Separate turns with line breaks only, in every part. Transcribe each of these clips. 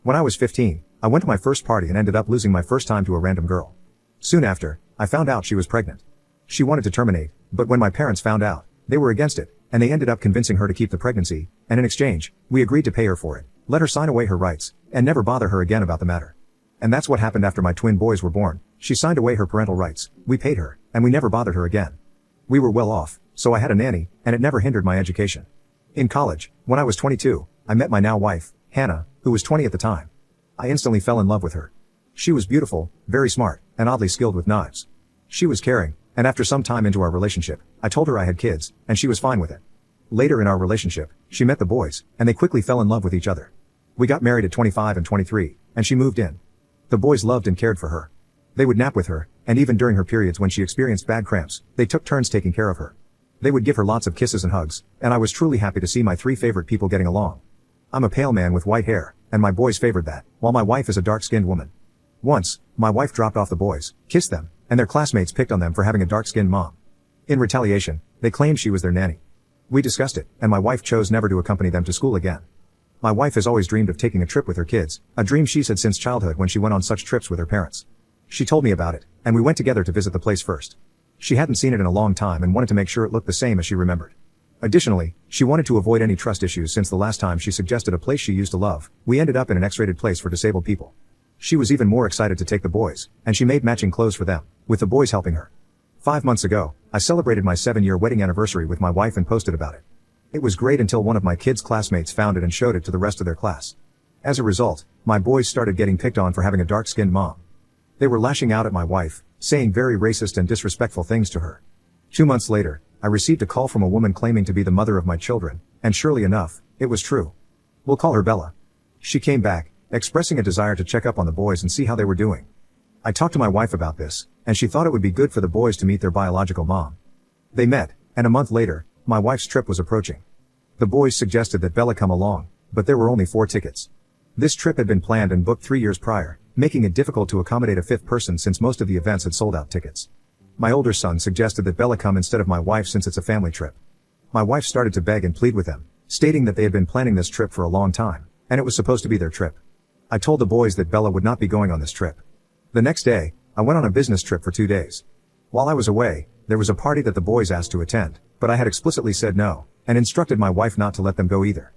When I was 15, I went to my first party and ended up losing my first time to a random girl. Soon after, I found out she was pregnant. She wanted to terminate, but when my parents found out, they were against it, and they ended up convincing her to keep the pregnancy, and in exchange, we agreed to pay her for it, let her sign away her rights, and never bother her again about the matter. And that's what happened after my twin boys were born. She signed away her parental rights, we paid her, and we never bothered her again. We were well off, so I had a nanny, and it never hindered my education. In college, when I was 22, I met my now wife, Hannah, who was 20 at the time. I instantly fell in love with her. She was beautiful, very smart, and oddly skilled with knives. She was caring, and after some time into our relationship, I told her I had kids, and she was fine with it. Later in our relationship, she met the boys, and they quickly fell in love with each other. We got married at 25 and 23, and she moved in. The boys loved and cared for her. They would nap with her, and even during her periods when she experienced bad cramps, they took turns taking care of her. They would give her lots of kisses and hugs, and I was truly happy to see my three favorite people getting along. I'm a pale man with white hair, and my boys favored that, while my wife is a dark-skinned woman. Once, my wife dropped off the boys, kissed them, and their classmates picked on them for having a dark-skinned mom. In retaliation, they claimed she was their nanny. We discussed it, and my wife chose never to accompany them to school again. My wife has always dreamed of taking a trip with her kids, a dream she's had since childhood when she went on such trips with her parents. She told me about it, and we went together to visit the place first. She hadn't seen it in a long time and wanted to make sure it looked the same as she remembered. Additionally, she wanted to avoid any trust issues since the last time she suggested a place she used to love, we ended up in an X-rated place for disabled people. She was even more excited to take the boys, and she made matching clothes for them, with the boys helping her. 5 months ago, I celebrated my 7-year wedding anniversary with my wife and posted about it. It was great until one of my kids' classmates found it and showed it to the rest of their class. As a result, my boys started getting picked on for having a dark-skinned mom. They were lashing out at my wife, saying very racist and disrespectful things to her. 2 months later, I received a call from a woman claiming to be the mother of my children, and surely enough, it was true. We'll call her Bella. She came back, expressing a desire to check up on the boys and see how they were doing. I talked to my wife about this, and she thought it would be good for the boys to meet their biological mom. They met, and a month later, my wife's trip was approaching. The boys suggested that Bella come along, but there were only 4 tickets. This trip had been planned and booked 3 years prior, making it difficult to accommodate a 5th person since most of the events had sold out tickets. My older son suggested that Bella come instead of my wife since it's a family trip. My wife started to beg and plead with them, stating that they had been planning this trip for a long time, and it was supposed to be their trip. I told the boys that Bella would not be going on this trip. The next day, I went on a business trip for 2 days. While I was away, there was a party that the boys asked to attend, but I had explicitly said no, and instructed my wife not to let them go either.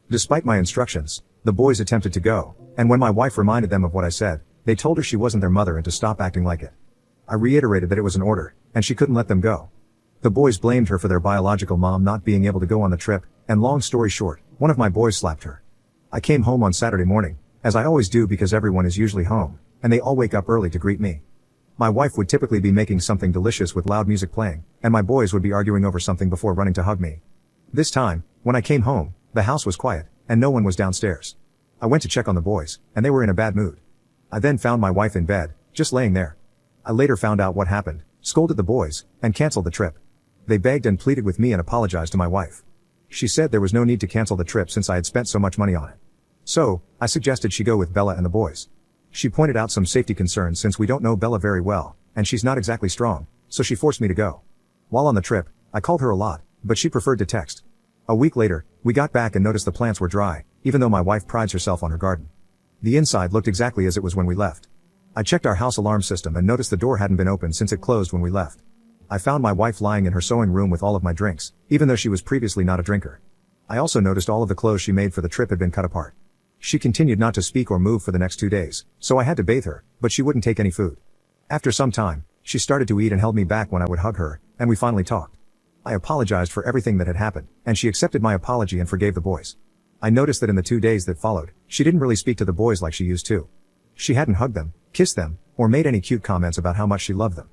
Despite my instructions, the boys attempted to go, and when my wife reminded them of what I said, they told her she wasn't their mother and to stop acting like it. I reiterated that it was an order, and she couldn't let them go. The boys blamed her for their biological mom not being able to go on the trip, and long story short, one of my boys slapped her. I came home on Saturday morning, as I always do because everyone is usually home, and they all wake up early to greet me. My wife would typically be making something delicious with loud music playing, and my boys would be arguing over something before running to hug me. This time, when I came home, the house was quiet, and no one was downstairs. I went to check on the boys, and they were in a bad mood. I then found my wife in bed, just laying there. I later found out what happened, scolded the boys, and canceled the trip. They begged and pleaded with me and apologized to my wife. She said there was no need to cancel the trip since I had spent so much money on it. So, I suggested she go with Bella and the boys. She pointed out some safety concerns since we don't know Bella very well, and she's not exactly strong, so she forced me to go. While on the trip, I called her a lot, but she preferred to text. A week later, we got back and noticed the plants were dry, even though my wife prides herself on her garden. The inside looked exactly as it was when we left. I checked our house alarm system and noticed the door hadn't been opened since it closed when we left. I found my wife lying in her sewing room with all of my drinks, even though she was previously not a drinker. I also noticed all of the clothes she made for the trip had been cut apart. She continued not to speak or move for the next 2 days, so I had to bathe her, but she wouldn't take any food. After some time, she started to eat and held me back when I would hug her, and we finally talked. I apologized for everything that had happened, and she accepted my apology and forgave the boys. I noticed that in the 2 days that followed, she didn't really speak to the boys like she used to. She hadn't hugged them, kissed them, or made any cute comments about how much she loved them.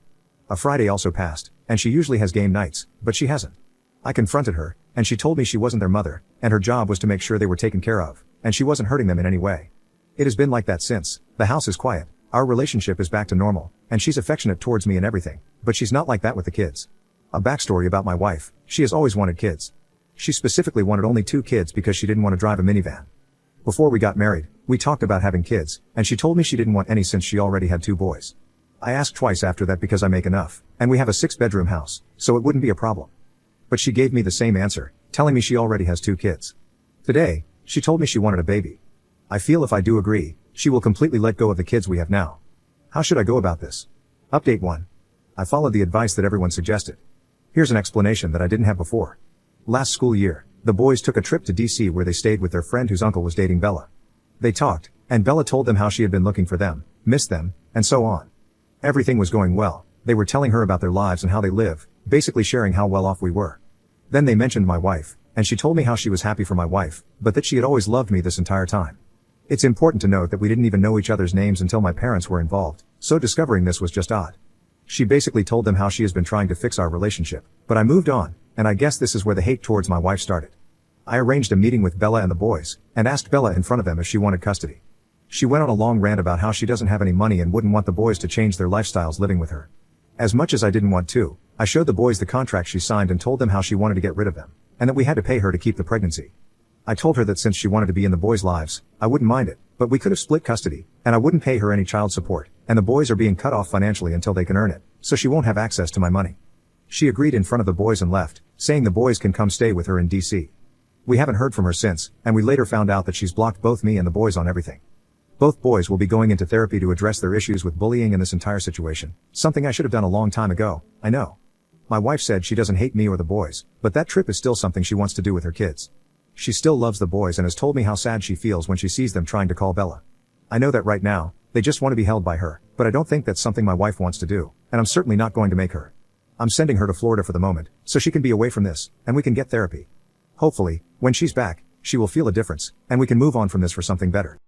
A Friday also passed, and she usually has game nights, but she hasn't. I confronted her, and she told me she wasn't their mother, and her job was to make sure they were taken care of, and she wasn't hurting them in any way. It has been like that since. The house is quiet, our relationship is back to normal, and she's affectionate towards me and everything, but she's not like that with the kids. A backstory about my wife: she has always wanted kids. She specifically wanted only 2 kids because she didn't want to drive a minivan. Before we got married, we talked about having kids, and she told me she didn't want any since she already had 2 boys. I asked twice after that because I make enough, and we have a 6-bedroom house, so it wouldn't be a problem. But she gave me the same answer, telling me she already has 2 kids. Today, she told me she wanted a baby. I feel if I do agree, she will completely let go of the kids we have now. How should I go about this? Update 1. I followed the advice that everyone suggested. Here's an explanation that I didn't have before. Last school year, the boys took a trip to DC where they stayed with their friend whose uncle was dating Bella. They talked, and Bella told them how she had been looking for them, missed them, and so on. Everything was going well. They were telling her about their lives and how they live, basically sharing how well off we were. Then they mentioned my wife, and she told me how she was happy for my wife, but that she had always loved me this entire time. It's important to note that we didn't even know each other's names until my parents were involved, so discovering this was just odd. She basically told them how she has been trying to fix our relationship, but I moved on, and I guess this is where the hate towards my wife started. I arranged a meeting with Bella and the boys, and asked Bella in front of them if she wanted custody. She went on a long rant about how she doesn't have any money and wouldn't want the boys to change their lifestyles living with her. As much as I didn't want to, I showed the boys the contract she signed and told them how she wanted to get rid of them, and that we had to pay her to keep the pregnancy. I told her that since she wanted to be in the boys' lives, I wouldn't mind it, but we could have split custody, and I wouldn't pay her any child support, and the boys are being cut off financially until they can earn it, so she won't have access to my money. She agreed in front of the boys and left, saying the boys can come stay with her in DC. We haven't heard from her since, and we later found out that she's blocked both me and the boys on everything. Both boys will be going into therapy to address their issues with bullying and this entire situation, something I should have done a long time ago, I know. My wife said she doesn't hate me or the boys, but that trip is still something she wants to do with her kids. She still loves the boys and has told me how sad she feels when she sees them trying to call Bella. I know that right now, they just want to be held by her, but I don't think that's something my wife wants to do, and I'm certainly not going to make her. I'm sending her to Florida for the moment, so she can be away from this, and we can get therapy. Hopefully, when she's back, she will feel a difference, and we can move on from this for something better.